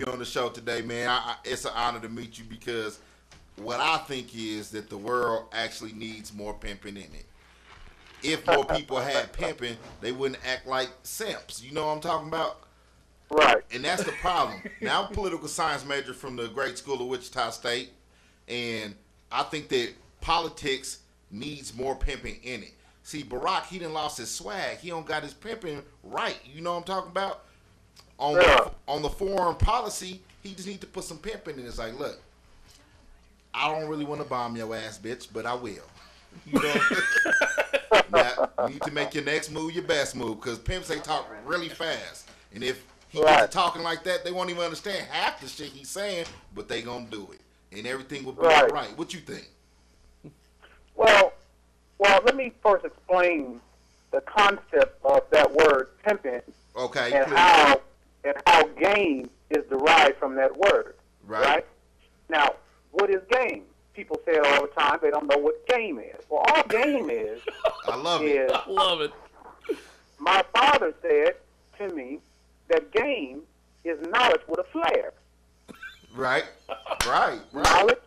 you on the show today, man. It's an honor to meet you because what I think is that the world actually needs more pimping in it. If more people had pimping, they wouldn't act like simps. You know what I'm talking about? Right. And that's the problem. Now, I'm a political science major from the great school of Wichita State, and I think that politics needs more pimping in it. See, Barack, he done lost his swag. He don't got his pimping right. You know what I'm talking about? On the foreign policy, he just need to put some pimping in it. It's like, look, I don't really want to bomb your ass, bitch, but I will. You know? Now, you need to make your next move your best move, because pimps, they talk really fast. And if he gets to talking like that, they won't even understand half the shit he's saying, but they gonna do it. And everything will be all right. What you think? Well, let me first explain the concept of that word pimping. Okay. And how game is derived from that word. Right? Now, what is game? People say it all the time. They don't know what game is. Well, all game is. I love it. My father said to me that game is knowledge with a flair. Right. Knowledge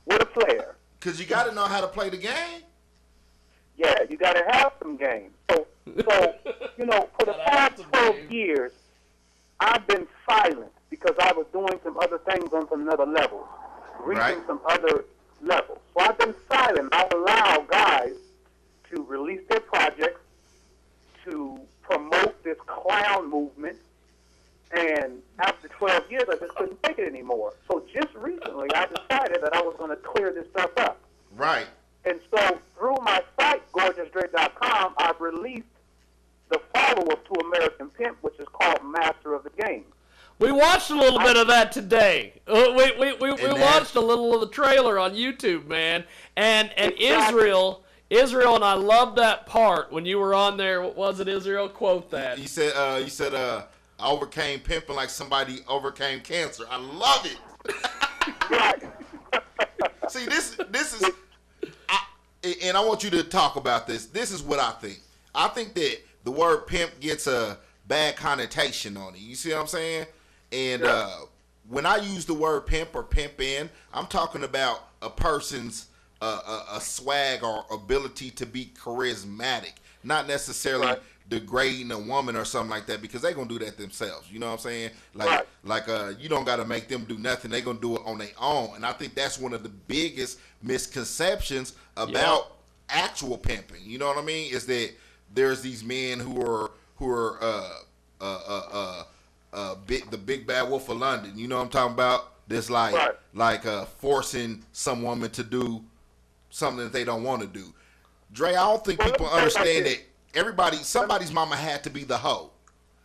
with a flair. Because you got to know how to play the game. Yeah, you got to have some game. So you know, for the past 12 years, I've been silent because I was doing some other things on some other levels, reaching some other levels. So I've been silent. I allow guys to release their projects, to promote this clown movement, and after 12 years, I just couldn't take it anymore. So just recently, I decided that I was going to clear this stuff up. Right. And so through my site, gorgeousdre.com, I've released the follow-up to American Pimp, which is called Master of the Game. We watched a little bit of that today. We watched a little of the trailer on YouTube, man. And Izreal, and I love that part when you were on there. What was it, Izreal? Quote that. You said, I overcame pimping like somebody overcame cancer. I love it. Right. See, this is, and I want you to talk about this. This is what I think. I think that the word pimp gets a bad connotation on it. You see what I'm saying? And when I use the word pimp or pimp in, I'm talking about a person's a swag or ability to be charismatic, not necessarily degrading a woman or something like that, because they're going to do that themselves. You know what I'm saying? Like you don't got to make them do nothing. They're going to do it on their own. And I think that's one of the biggest misconceptions about actual pimping. You know what I mean? Is that there's these men who are the big bad wolf of London. You know what I'm talking about? That's like forcing some woman to do something that they don't want to do. Dre, I don't think people understand that somebody's mama had to be the hoe.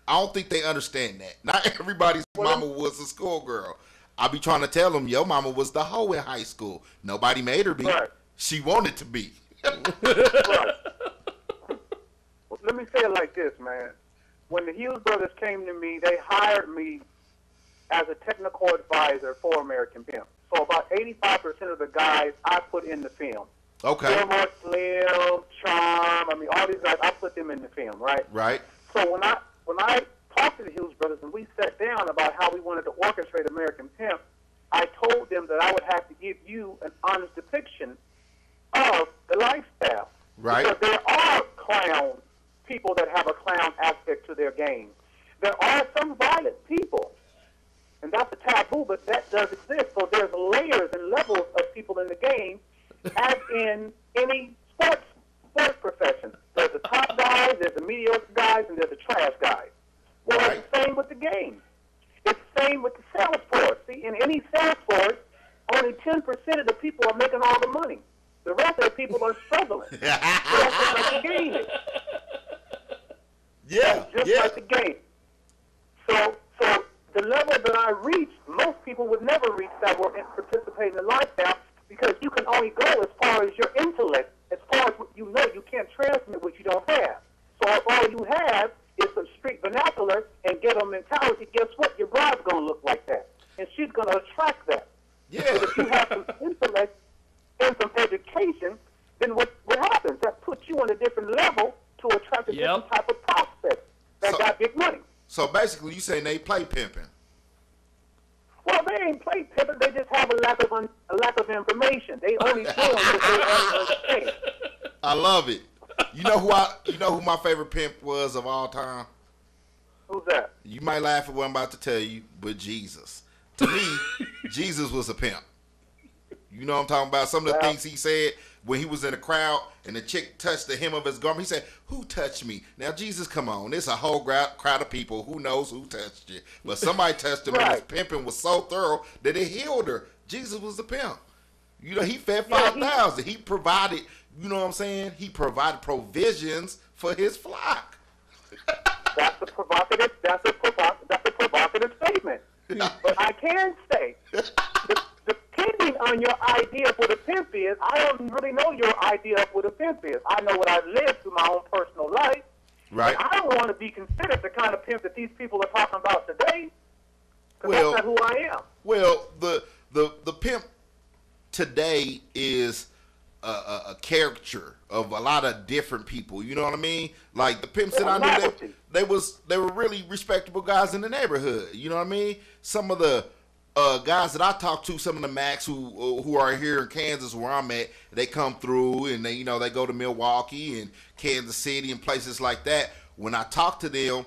I don't think they understand that. Not everybody's mama was a schoolgirl. I be trying to tell them, your mama was the hoe in high school. Nobody made her be. She wanted to be. Let me say it like this, man. When the Hughes brothers came to me, they hired me as a technical advisor for American Pimp. So about 85% of the guys I put in the film. Okay. Gilmore, Slim, Charm, I mean, all these guys, I put them in the film, right? Right. So when I talked to the Hughes brothers and we sat down about how we wanted to orchestrate American Pimp, I told them that I would have to give you an honest depiction of the lifestyle. Right. Because there are clown people that have a clown aspect to their game. There are some violent people, and that's a taboo, but that does exist. So there's layers and levels of people in the game, as in any sports profession. There's the top guys, there's the mediocre guys, and there's the trash guys. Well, it's the same with the game. It's the same with the sales force. See, in any sales force, only 10% of the people are making all the money. The rest of the people are struggling. So that's just like the game is. Just like the game. So the level that I reached, most people would never reach that were participating in the lifestyle, because you can only go as far as your intellect, as far as what you know. You can't transmit what you don't have. So if all you have is some street vernacular and ghetto mentality, guess what? Your bride's going to look like that. And she's going to attract that. Yeah. But if you have some intellect and some education, then what happens? That puts you on a different level to attract a different type of prospect that got big money. So basically, you saying they play pimping? they ain't play pimping. They just have a lack of information. They only doing what they understand. I love it. You know who my favorite pimp was of all time? Who's that? You might laugh at what I'm about to tell you, but Jesus. To me, Jesus was a pimp. You know what I'm talking about? Some of the things he said when he was in a crowd and the chick touched the hem of his garment. He said, "Who touched me?" Now, Jesus, come on. There's a whole crowd of people. Who knows who touched you? But somebody touched him, and his pimping was so thorough that it healed her. Jesus was the pimp. You know, he fed 5,000. He provided, you know what I'm saying? He provided provisions for his flock. That's a provocative statement. But I can say, depending on your idea of what a pimp is, I don't really know your idea of what a pimp is. I know what I've lived through my own personal life. Right. I don't want to be considered the kind of pimp that these people are talking about today. Because Well, that's not who I am. Well, the pimp today is a caricature of a lot of different people. You know what I mean? Like the pimps that I knew, they were really respectable guys in the neighborhood. You know what I mean? Some of the guys that I talk to, some of the Macs who are here in Kansas where I'm at, they come through and they go to Milwaukee and Kansas City and places like that. When I talk to them,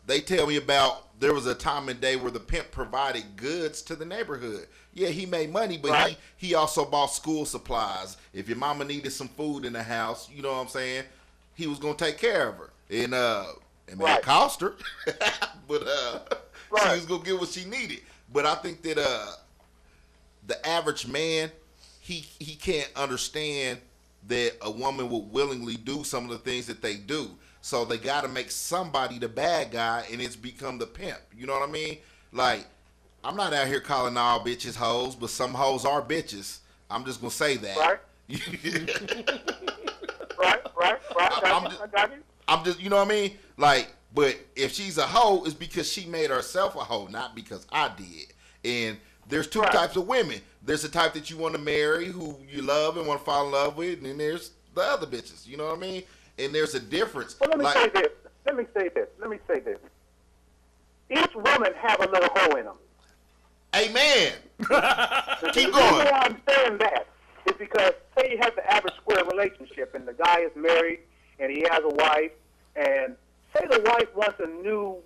they tell me about there was a time and day where the pimp provided goods to the neighborhood. Yeah, he made money, but he also bought school supplies. If your mama needed some food in the house, you know what I'm saying, he was gonna take care of her. And it cost her, but she was gonna get what she needed. But I think that the average man, he can't understand that a woman would willingly do some of the things that they do. So they got to make somebody the bad guy, and it's become the pimp. You know what I mean? Like, I'm not out here calling all bitches hoes, but some hoes are bitches. I'm just going to say that. Right. I'm just, you know what I mean? Like, but if she's a hoe, it's because she made herself a hoe, not because I did. And there's two types of women. There's the type that you want to marry, who you love and want to fall in love with, and then there's the other bitches. You know what I mean? And there's a difference. Well, let me say this. Each woman have a little hoe in them. Amen. Keep going. The reason why I'm saying that is because, say you have the average square relationship, and the guy is married, and he has a wife, and say the wife wants a new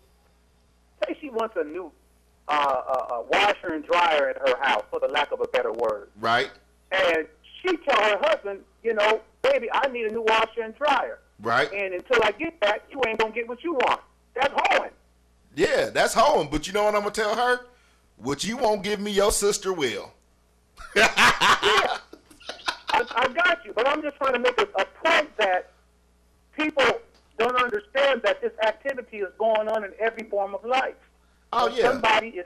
washer and dryer at her house, for the lack of a better word. Right. And she tell her husband, baby, I need a new washer and dryer. Right. And until I get that, you ain't going to get what you want. That's hoeing. Yeah, that's hoeing. But you know what I'm going to tell her? What you won't give me, your sister will. Yeah. I got you. But I'm just trying to make a point that people don't understand that this activity is going on in every form of life. Oh, yeah. Somebody is,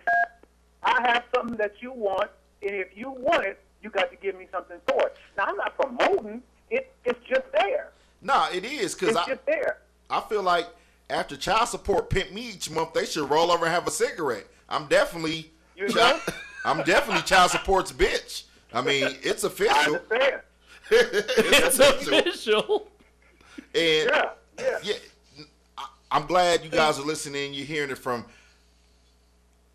I have something that you want, and if you want it, you got to give me something for it. Now, I'm not promoting it. It's just there. No, it is, because just there. I feel like after child support pimp me each month, they should roll over and have a cigarette. I'm definitely child support's bitch. I mean, it's official. I understand. It's official. And yeah, I'm glad you guys are listening. You're hearing it from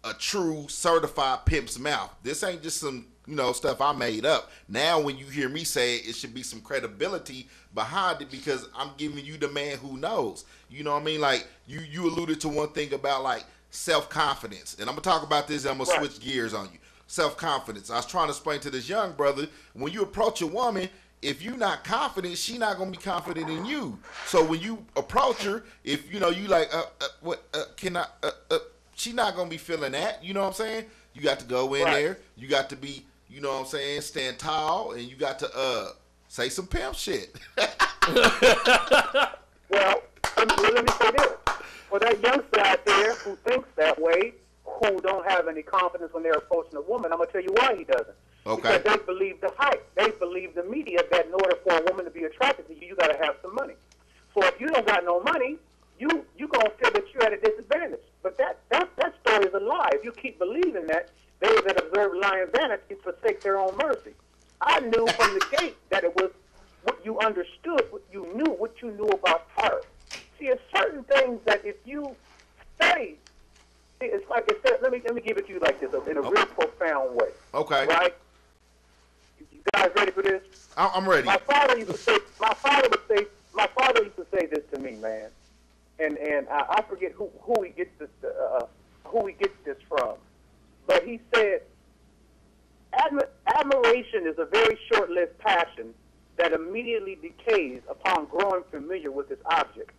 a true certified pimp's mouth. This ain't just some stuff I made up. Now when you hear me say it, it should be some credibility behind it, because I'm giving you the man who knows. You know what I mean? Like you alluded to one thing about like self-confidence, and I'm gonna talk about this, and I'm gonna switch gears on you. Self-confidence. I was trying to explain to this young brother, when you approach a woman, if you're not confident, she not gonna be confident in you. So when you approach her, if you like she not gonna be feeling that. You know what I'm saying? You got to go in there. You got to be, stand tall, and you got to say some pimp shit. Well, let me say this. For that youngster out there who thinks that way, who don't have any confidence when they're approaching a woman, I'm going to tell you why he doesn't. Okay. Because they believe the hype. They believe the media that in order for a woman to be attracted to you, you got to have some money. So if you don't got no money, you going to feel that you're at a disadvantage. But that story is a lie. If you keep believing that, they that observe lying vanity forsake their own mercy. I knew from the gate that it was what you understood, what you knew about her. See, there's certain things that if you study it's like it said. Let me give it to you like this in a real profound way. Okay. Right. You guys ready for this? I'm ready. My father used to say this to me, man, and I forget who he gets this from, but he said, admiration is a very short-lived passion that immediately decays upon growing familiar with its object.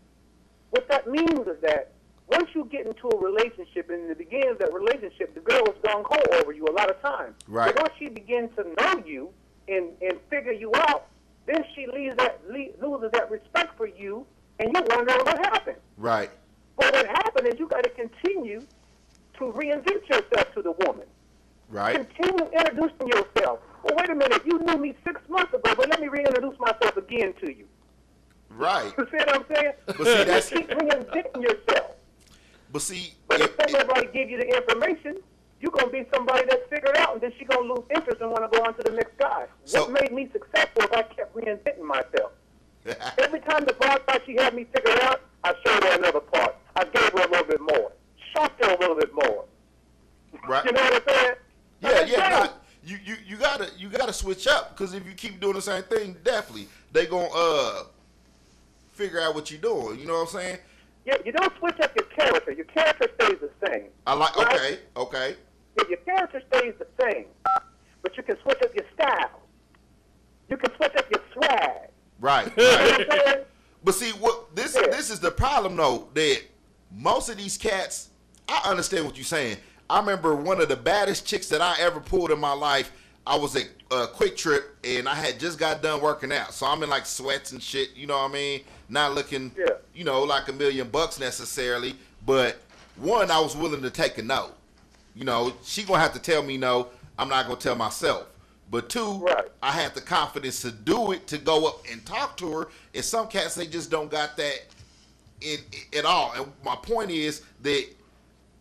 What that means is that once you get into a relationship, and in the beginning of that relationship, the girl is gung-ho over you a lot of times. Right. But once she begins to know you and figure you out, then she loses that respect for you, and you wonder what happened. Right. But what happened is you got to continue to reinvent yourself to the woman. Right. Continue introducing yourself. Well, wait a minute. You knew me 6 months ago, but let me reintroduce myself again to you. Right. You see what I'm saying? But see, that's... Keep reinventing yourself. But see... But if somebody give you the information, you're going to be somebody that's figured out, and then she's going to lose interest and want to go on to the next guy. What made me successful is I kept reinventing myself. Every time the boss thought she had me figured out, I showed her another part. I gave her a little bit more. Shocked her a little bit more. Right. You know what I'm saying? Yeah. You gotta switch up, because if you keep doing the same thing, definitely they gonna figure out what you're doing. You know what I'm saying? Yeah, you don't switch up your character. Your character stays the same. Right? Okay. Yeah, your character stays the same, but you can switch up your style. You can switch up your swag. Right. You know what I'm saying? But see, this is the problem though, that most of these cats, I understand what you're saying. I remember one of the baddest chicks that I ever pulled in my life. I was at Quick Trip, and I had just got done working out, so I'm in like sweats and shit. You know what I mean? Not looking, like $1 million necessarily, but one, I was willing to take a no. You know, she gonna have to tell me no. I'm not gonna tell myself. But two, I had the confidence to do it, to go up and talk to her. And some cats, they just don't got that at all. And my point is that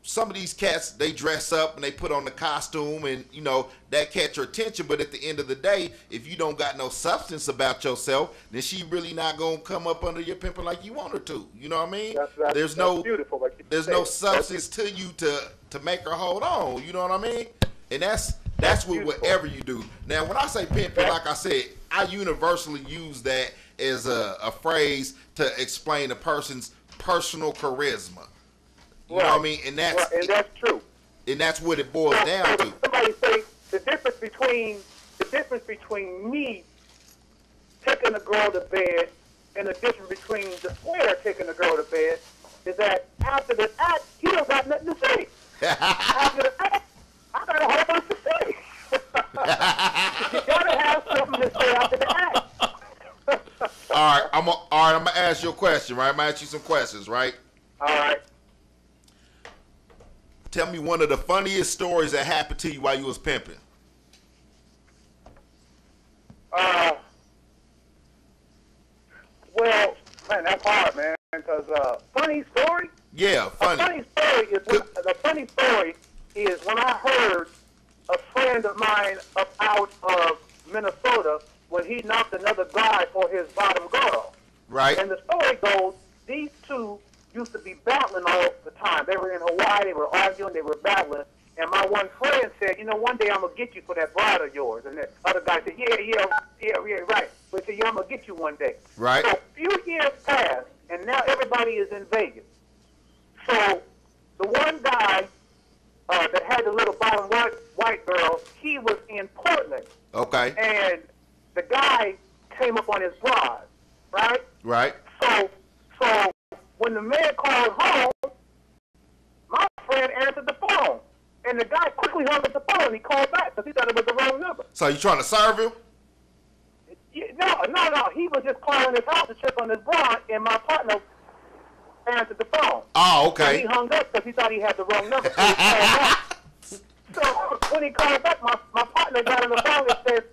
some of these cats, they dress up and they put on the costume, and that catch her attention. But at the end of the day, if you don't got no substance about yourself, then she really not gonna come up under your pimping like you want her to. You know what I mean? There's no beautiful, like there's no substance to you to make her hold on. You know what I mean? And that's with whatever you do. Now, when I say pimp, like I said, I universally use that as a phrase to explain a person's personal charisma. You know what I mean? And that's true. And that's what it boils down to. Somebody say the difference between me taking a girl to bed and the difference between the player taking a girl to bed is that after the act, he don't got nothing to say. After the act, I got a whole bunch to say. You gotta have something to say after the act. All right, I'm gonna ask you a question, right? I'm gonna ask you some questions, right? All right. Tell me one of the funniest stories that happened to you while you was pimping. Well, man, that's hard, man. Because funny story. Yeah, funny. The funny story is when I heard a friend of mine up out of Minnesota when he knocked another guy for his bottom girl. Right. And the story goes, these two used to be battling all the time. They were in Hawaii, they were arguing, they were battling. And my one friend said, one day I'm going to get you for that bride of yours. And the other guy said, yeah, right. But he said, I'm going to get you one day. Right. So a few years passed, and now everybody is in Vegas. So the one guy that had the little bottom white girl, he was in Portland. Okay. And the guy came up on his bride, right? Right. So when the man called home, my friend answered the phone. And the guy quickly hung up the phone. He called back because he thought it was the wrong number. So you trying to serve him? No. He was just calling his house to check on his bride, and my partner answered the phone. Oh, okay. So he hung up because he thought he had the wrong number. So, so when he called back, my partner got on the phone and said,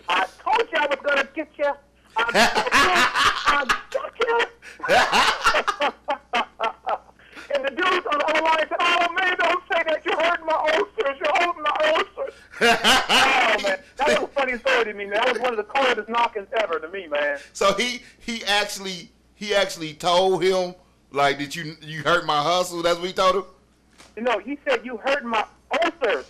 I told you I was going to get you. I got you. And the dudes on the other line said, oh, man, don't say that. You're hurting my ulcers. You're holding my ulcers. Oh, man. That was a funny story to me, man. That was one of the coldest knockings ever to me, man. So he actually told him, like, did you hurt my hustle? That's what he told him? he said, "You hurt my ulcers."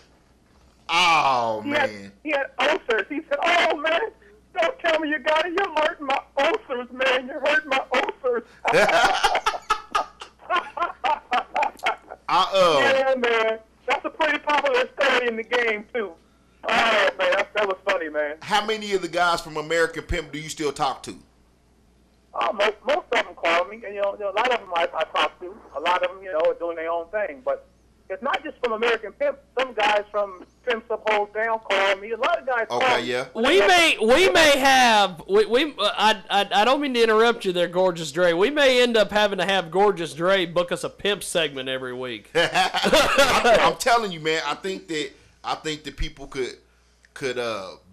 Oh, man. He had ulcers. He said, "Oh, man, don't tell me you got it. You're hurting my ulcers, man. You're hurting my ulcers." Yeah, man. That's a pretty popular story in the game, too. Oh, man, that was funny, man. How many of the guys from American Pimp do you still talk to? Most of them call me. And, a lot of them I talk to. A lot of them, are doing their own thing. But it's not just from American Pimp. Some guys from Pimps Up Hold Down call me. A lot of guys call me. Yeah. We may have I don't mean to interrupt you there, Gorgeous Dre. We may end up having to have Gorgeous Dre book us a Pimp segment every week. I'm telling you, man. I think that people could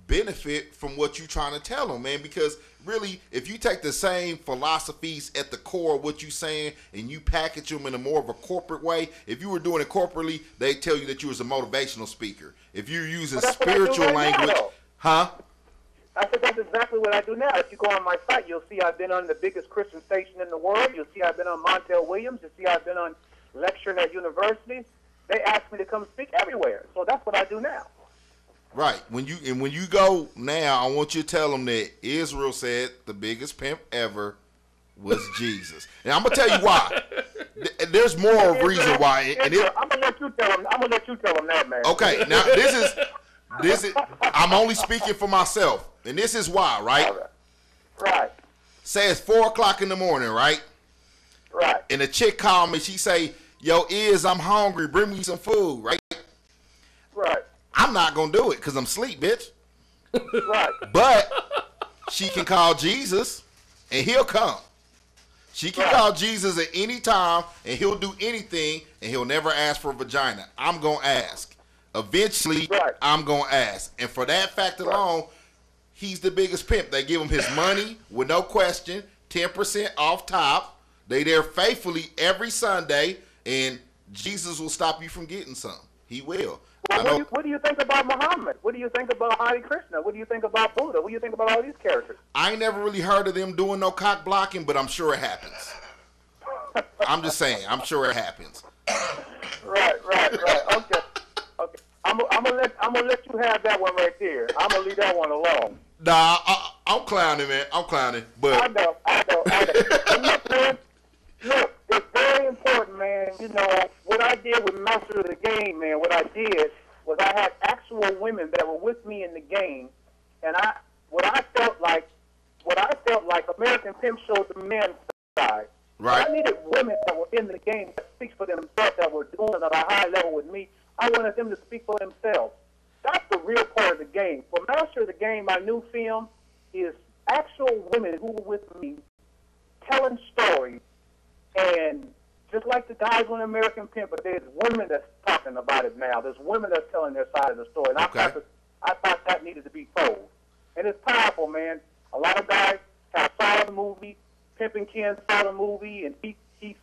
benefit from what you're trying to tell them, man. Because really, if you take the same philosophies at the core of what you're saying and you package them in a more of a corporate way, if you were doing it corporately, they tell you that you was a motivational speaker. If you're using spiritual language, I said that's exactly what I do now. If you go on my site, you'll see I've been on the biggest Christian station in the world. You'll see I've been on Montel Williams. You'll see I've been on lecturing at universities. They ask me to come speak everywhere. So that's what I do now. Right. When you go now, I want you to tell them that Izreal said the biggest pimp ever was Jesus. And I'm gonna tell you why. There's more reason why. I'm gonna let you tell them. I'm gonna let you tell them that, man. Okay. Now this is. I'm only speaking for myself, and this is why. Right. Right. Say it's 4:00 in the morning. Right. Right. And a chick called me. She say, "Yo, I'm hungry. Bring me some food." Right. Right. I'm not gonna do it because I'm asleep, bitch. Right. But she can call Jesus and he'll come. She can call Jesus at any time and he'll do anything and he'll never ask for a vagina. I'm gonna ask. Eventually, I'm gonna ask. And for that fact alone, he's the biggest pimp. They give him his money with no question, 10% off top. They there faithfully every Sunday, and Jesus will stop you from getting some. He will. Well, what do you think about Muhammad? What do you think about Hare Krishna? What do you think about Buddha? What do you think about all these characters? I ain't never really heard of them doing no cock blocking, but I'm sure it happens. I'm just saying, I'm sure it happens. Right. Okay. I'm gonna let you have that one right there. I'm gonna leave that one alone. Nah, I'm clowning, man. I'm clowning, but I know. Look, man. Look, it's very important, man. What I did with Master of the Game, man, what I did was I had actual women that were with me in the game, and what I felt like American Pimp showed the men's side. Right. I needed women that were in the game that speak for themselves, that were doing it at a high level with me. I wanted them to speak for themselves. That's the real part of the game. For Master of the Game, my new film is actual women who were with me telling stories. And just like the guys on American Pimp, but there's women that's talking about it now. There's women that's telling their side of the story. And I thought that needed to be told. And it's powerful, man. A lot of guys have saw the movie. Pimp and Ken saw the movie, and he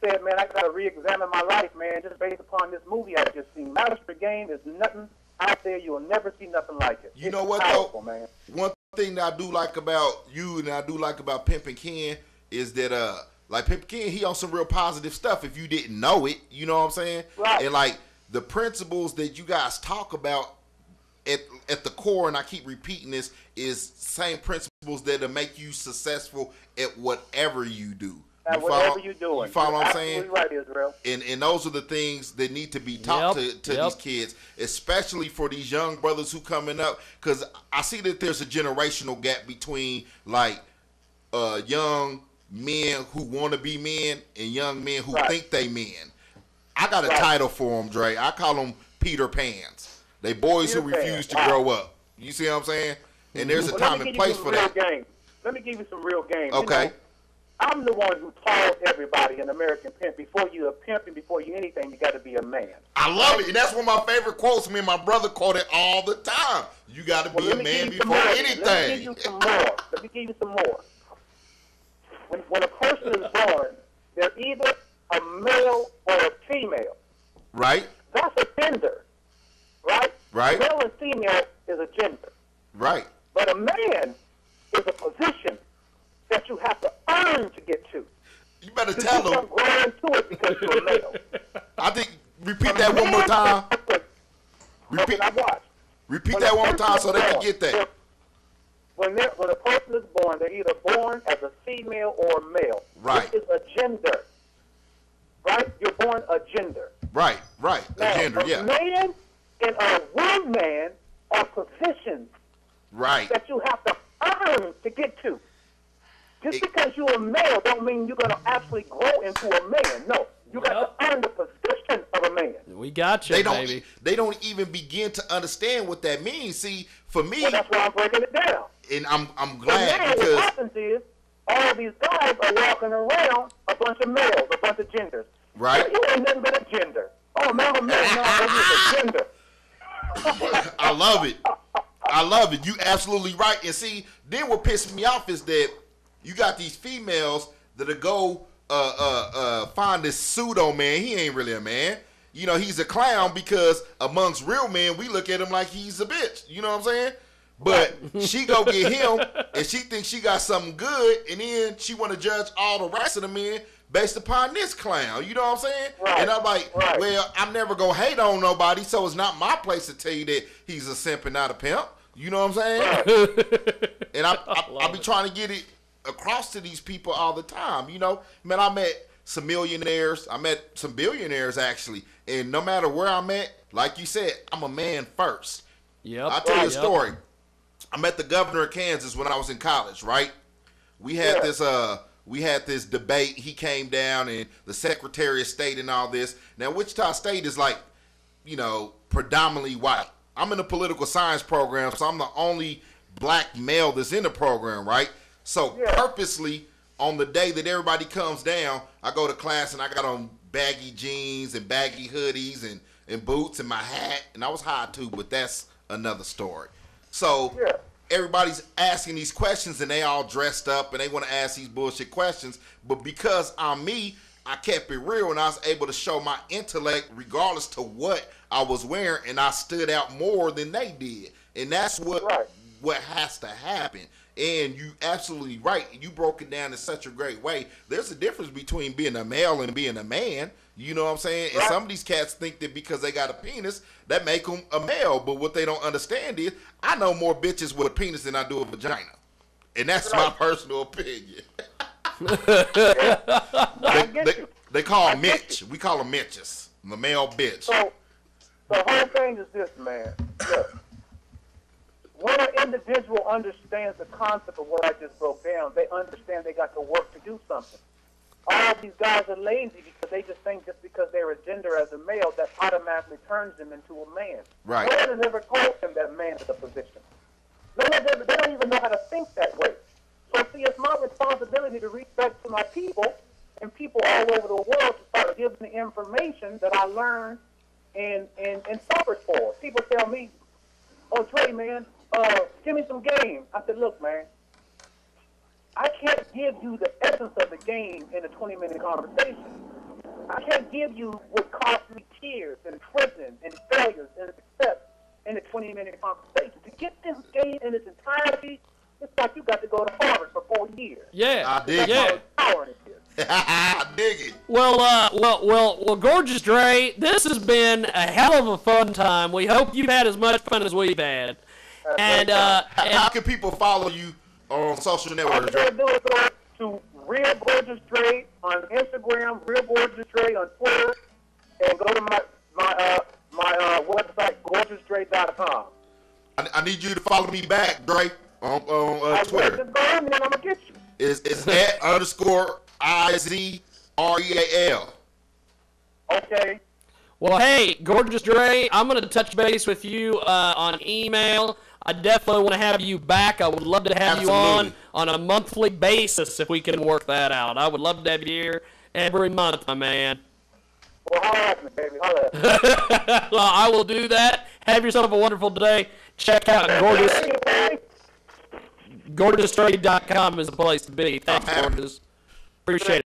said, man, I got to re-examine my life, man, just based upon this movie I just seen. Master of the Game is nothing out there. You will never see nothing like it. You know what, powerful, though? Man. One thing that I do like about you and I do like about Pimp and Ken is that, like Pimp Ken, he on some real positive stuff if you didn't know it. You know what I'm saying? Right. And like the principles that you guys talk about at the core, and I keep repeating this, is same principles that'll make you successful at whatever you do. Whatever you're doing. You follow what I'm saying? Absolutely right, Izreal. And those are the things that need to be taught to these kids, especially for these young brothers who coming up, because I see that there's a generational gap between like young men who want to be men and young men who think they men. I got a title for them, Dre. I call them Peter Pans. They boys who refuse to grow up. You see what I'm saying? And there's a time and place for that. Let me give you some real game. Okay. I'm the one who told everybody in American Pimp, before you a pimp and before you anything, you got to be a man. I love it. And that's one of my favorite quotes. Me and my brother quote it all the time. You got to be a man before anything. Let me give you some more. When a person is born, they're either a male or a female. Right. That's a gender. Right? Right. Male and female is a gender. Right. But a man is a position that you have to earn to get to. You better tell them. You don't grow into it because you're a male. I think Repeat that one more time. Repeat that one more time so they can get that. When a person is born, they're either born as a female or a male. Right. This is a gender. Right? You're born a gender. Right. Now, A gender, yeah. A man and a woman are positions Right. that you have to earn to get to. Just because you're a male don't mean you're going to actually grow into a man. No. You got to earn the position of a man. We got you, baby. They don't even begin to understand what that means. See, for me, well, that's why I'm breaking it down. And I'm So glad now because what happens is all these guys are walking around a bunch of males, a bunch of genders. Right. You ain't nothing but a gender. Oh, man, I'm a man. No, I'm a gender. I love it. I love it. You absolutely right. And see, then what pisses me off is that you got these females that'll go find this pseudo man. He ain't really a man. You know, he's a clown because amongst real men, we look at him like he's a bitch. You know what I'm saying? But she go get him, and she thinks she got something good, and then she want to judge all the rest of the men based upon this clown. You know what I'm saying? Right. And I'm like, well, I'm never going to hate on nobody, so it's not my place to tell you that he's a simp and not a pimp. You know what I'm saying? And I be trying to get it across to these people all the time. You know, man, I met some millionaires. I met some billionaires, actually. And no matter where I'm at, like you said, I'm a man first. Yep. I'll tell you a story. I met the governor of Kansas when I was in college, right? We had this debate. He came down, and the Secretary of State and all this. Now, Wichita State is like, you know, predominantly white. I'm in a political science program, so I'm the only black male that's in the program, right? So purposely, on the day that everybody comes down, I go to class and I got on baggy jeans and baggy hoodies and boots and my hat. And I was high too, but that's another story. So everybody's asking these questions and they all dressed up and they want to ask these bullshit questions. But because I'm me, I kept it real and I was able to show my intellect regardless to what I was wearing, and I stood out more than they did. And that's what has to happen. And you absolutely right. You broke it down in such a great way. There's a difference between being a male and being a man. You know what I'm saying? And some of these cats think that because they got a penis, that make them a male. But what they don't understand is I know more bitches with a penis than I do a vagina. And that's my personal opinion. They call them Mitch. We call them Mitches. The male bitch. So the whole thing is this, man. Look, when an individual understands the concept of what I just broke down, they understand they got to work to do something. All these guys are lazy because they just think just because they're a gender as a male, that automatically turns them into a man. Right. No one has ever told them that man is a position. They don't even know how to think that way. So see, it's my responsibility to reach back to my people and people all over the world to start giving the information that I learned and suffered for. People tell me, oh, Trey, man, give me some game. I said, look, man, I can't give you the essence of the game in a 20-minute conversation. I can't give you what cost me tears and prison and failures and success in a 20-minute conversation. To get this game in its entirety, it's like you got to go to Harvard for 4 years. Yeah, I dig it. I dig it. Well, Gorgeous Dre, this has been a hell of a fun time. We hope you've had as much fun as we've had. And how can people follow you on social networks? All you do is go to Real Gorgeous Dre on Instagram, Real Gorgeous Dre on Twitter, and go to my website, gorgeousdre.com. I need you to follow me back, Dre, on Twitter. Just go in there and I'm going to get you. It's @_IZREAL. Okay. Well, hey, Gorgeous Dre, I'm going to touch base with you on email. I definitely want to have you back. I would love to have you on a monthly basis if we can work that out. I would love to have you here every month, my man. Well, holla at me, baby. Holla at me. Well, I will do that. Have yourself a wonderful day. Check out GorgeousDre.com is the place to be. Thanks, Gorgeous. Appreciate it.